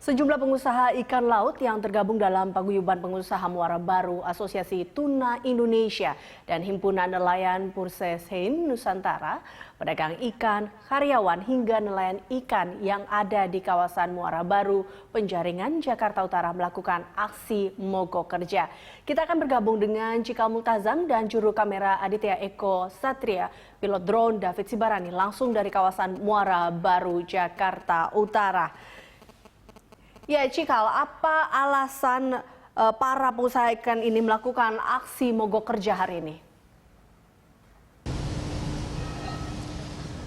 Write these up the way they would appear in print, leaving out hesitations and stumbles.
Sejumlah pengusaha ikan laut yang tergabung dalam paguyuban pengusaha Muara Baru Asosiasi Tuna Indonesia dan Himpunan Nelayan Pursesein Nusantara, pedagang ikan, karyawan hingga nelayan ikan yang ada di kawasan Muara Baru, Penjaringan, Jakarta Utara melakukan aksi mogok kerja. Kita akan bergabung dengan Cikal Multazam dan juru kamera Aditya Eko Satria, pilot drone David Sibarani langsung dari kawasan Muara Baru, Jakarta Utara. Ya, Cikal, apa alasan para pengusaha ikan ini melakukan aksi mogok kerja hari ini?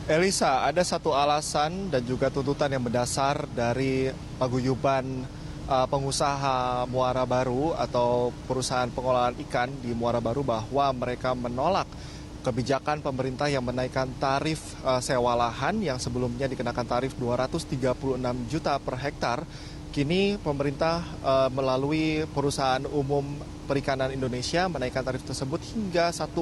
Elisa, ada satu alasan dan juga tuntutan yang mendasar dari paguyuban pengusaha Muara Baru atau perusahaan pengolahan ikan di Muara Baru bahwa mereka menolak kebijakan pemerintah yang menaikkan tarif sewa lahan yang sebelumnya dikenakan tarif 236 juta per hektar. Kini pemerintah melalui Perusahaan Umum Perikanan Indonesia menaikkan tarif tersebut hingga 1,5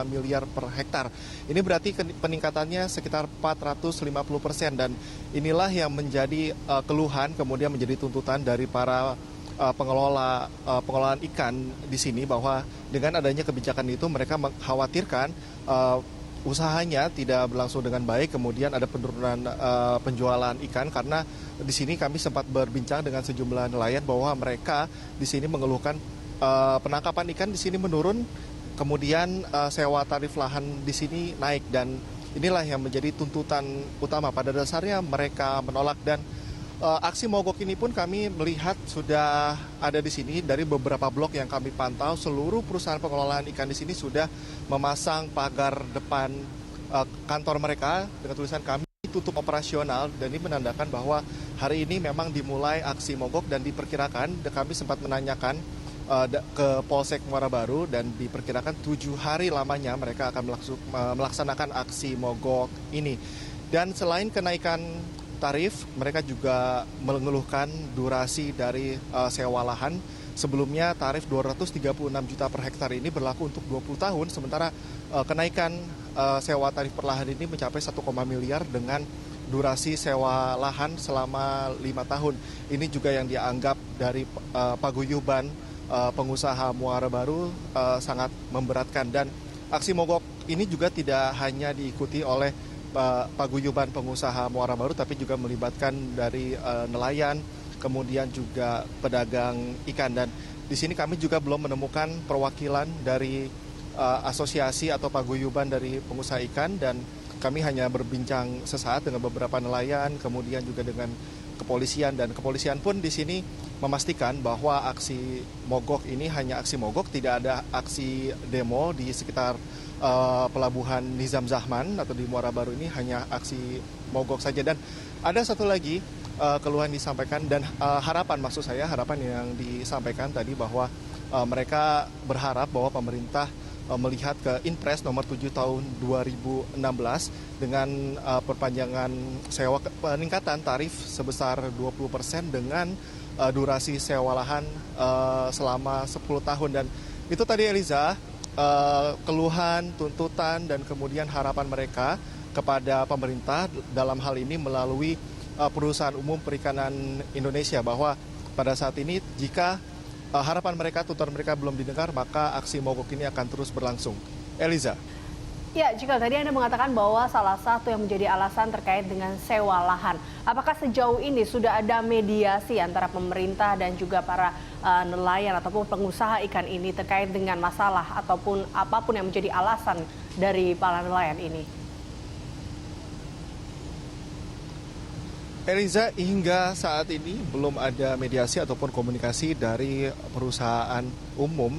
miliar per hektar. Ini berarti peningkatannya sekitar 450% dan inilah yang menjadi keluhan kemudian menjadi tuntutan dari para pengelolaan ikan di sini bahwa dengan adanya kebijakan itu mereka mengkhawatirkan usahanya tidak berlangsung dengan baik, kemudian ada penurunan penjualan ikan karena di sini kami sempat berbincang dengan sejumlah nelayan bahwa mereka di sini mengeluhkan penangkapan ikan di sini menurun, kemudian sewa tarif lahan di sini naik dan inilah yang menjadi tuntutan utama. Pada dasarnya mereka menolak dan aksi mogok ini pun kami melihat sudah ada di sini dari beberapa blok yang kami pantau. Seluruh perusahaan pengelolaan ikan di sini sudah memasang pagar depan kantor mereka dengan tulisan kami tutup operasional dan ini menandakan bahwa hari ini memang dimulai aksi mogok dan diperkirakan kami sempat menanyakan ke Polsek Muara Baru dan diperkirakan 7 hari lamanya mereka akan melaksanakan aksi mogok ini. Dan selain kenaikan tarif, mereka juga mengeluhkan durasi dari sewa lahan. Sebelumnya tarif 236 juta per hektar ini berlaku untuk 20 tahun, sementara kenaikan sewa tarif per lahan ini mencapai 1, miliar dengan durasi sewa lahan selama 5 tahun. Ini juga yang dianggap dari paguyuban pengusaha Muara Baru sangat memberatkan dan aksi mogok ini juga tidak hanya diikuti oleh paguyuban pengusaha Muara Baru tapi juga melibatkan dari nelayan, kemudian juga pedagang ikan dan di sini kami juga belum menemukan perwakilan dari asosiasi atau paguyuban dari pengusaha ikan dan kami hanya berbincang sesaat dengan beberapa nelayan, kemudian juga dengan kepolisian dan kepolisian pun di sini memastikan bahwa aksi mogok ini hanya aksi mogok, tidak ada aksi demo di sekitar pelabuhan Nizam Zahman atau di Muara Baru ini hanya aksi mogok saja. Dan ada satu lagi keluhan disampaikan dan harapan yang disampaikan tadi bahwa mereka berharap bahwa pemerintah melihat ke Inpres nomor 7 tahun 2016 dengan perpanjangan sewa peningkatan tarif sebesar 20% dengan durasi sewa lahan selama 10 tahun dan itu tadi Eliza keluhan, tuntutan dan kemudian harapan mereka kepada pemerintah dalam hal ini melalui Perusahaan Umum Perikanan Indonesia bahwa pada saat ini jika harapan mereka, tuntutan mereka belum didengar, maka aksi mogok ini akan terus berlangsung. Eliza. Ya, Cikal, tadi Anda mengatakan bahwa salah satu yang menjadi alasan terkait dengan sewa lahan. Apakah sejauh ini sudah ada mediasi antara pemerintah dan juga para nelayan ataupun pengusaha ikan ini terkait dengan masalah ataupun apapun yang menjadi alasan dari para nelayan ini? Eliza, hingga saat ini belum ada mediasi ataupun komunikasi dari Perusahaan Umum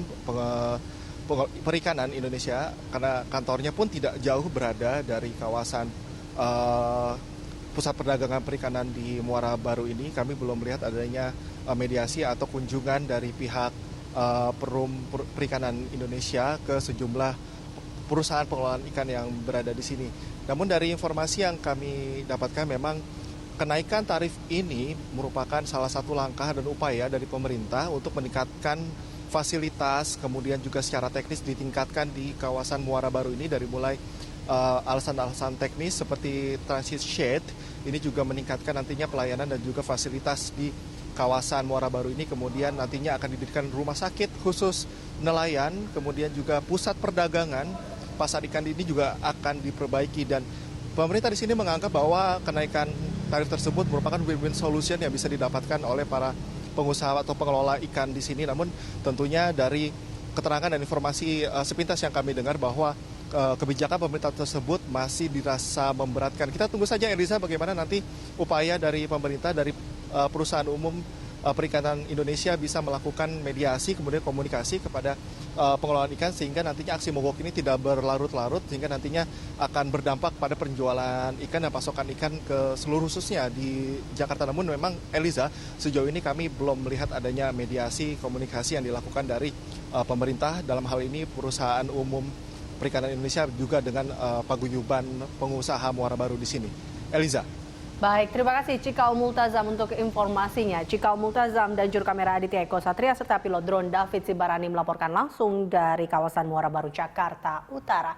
Perikanan Indonesia karena kantornya pun tidak jauh berada dari kawasan pusat perdagangan perikanan di Muara Baru ini. Kami belum melihat adanya mediasi atau kunjungan dari pihak Perum Perikanan Indonesia ke sejumlah perusahaan pengelolaan ikan yang berada di sini. Namun dari informasi yang kami dapatkan memang kenaikan tarif ini merupakan salah satu langkah dan upaya dari pemerintah untuk meningkatkan fasilitas, kemudian juga secara teknis ditingkatkan di kawasan Muara Baru ini dari mulai alasan-alasan teknis seperti transit shade ini juga meningkatkan nantinya pelayanan dan juga fasilitas di kawasan Muara Baru ini. Kemudian nantinya akan didirikan rumah sakit khusus nelayan, kemudian juga pusat perdagangan, pasar ikan ini juga akan diperbaiki. Dan pemerintah di sini menganggap bahwa kenaikan tarif tersebut merupakan win-win solution yang bisa didapatkan oleh para pengusaha atau pengelola ikan di sini. Namun tentunya dari keterangan dan informasi sepintas yang kami dengar bahwa kebijakan pemerintah tersebut masih dirasa memberatkan. Kita tunggu saja, Eliza, bagaimana nanti upaya dari pemerintah, dari perusahaan umum perikanan Indonesia bisa melakukan mediasi, kemudian komunikasi kepada pengelolaan ikan sehingga nantinya aksi mogok ini tidak berlarut-larut, sehingga nantinya akan berdampak pada penjualan ikan dan pasokan ikan ke seluruh khususnya di Jakarta. Namun memang, Eliza, sejauh ini kami belum melihat adanya mediasi komunikasi yang dilakukan dari pemerintah, dalam hal ini perusahaan umum perikanan Indonesia juga dengan paguyuban pengusaha Muara Baru di sini. Eliza. Baik, terima kasih Cikal Multazam untuk informasinya. Cikal Multazam dan juru kamera Aditya Eko Satria serta pilot drone David Sibarani melaporkan langsung dari kawasan Muara Baru, Jakarta Utara.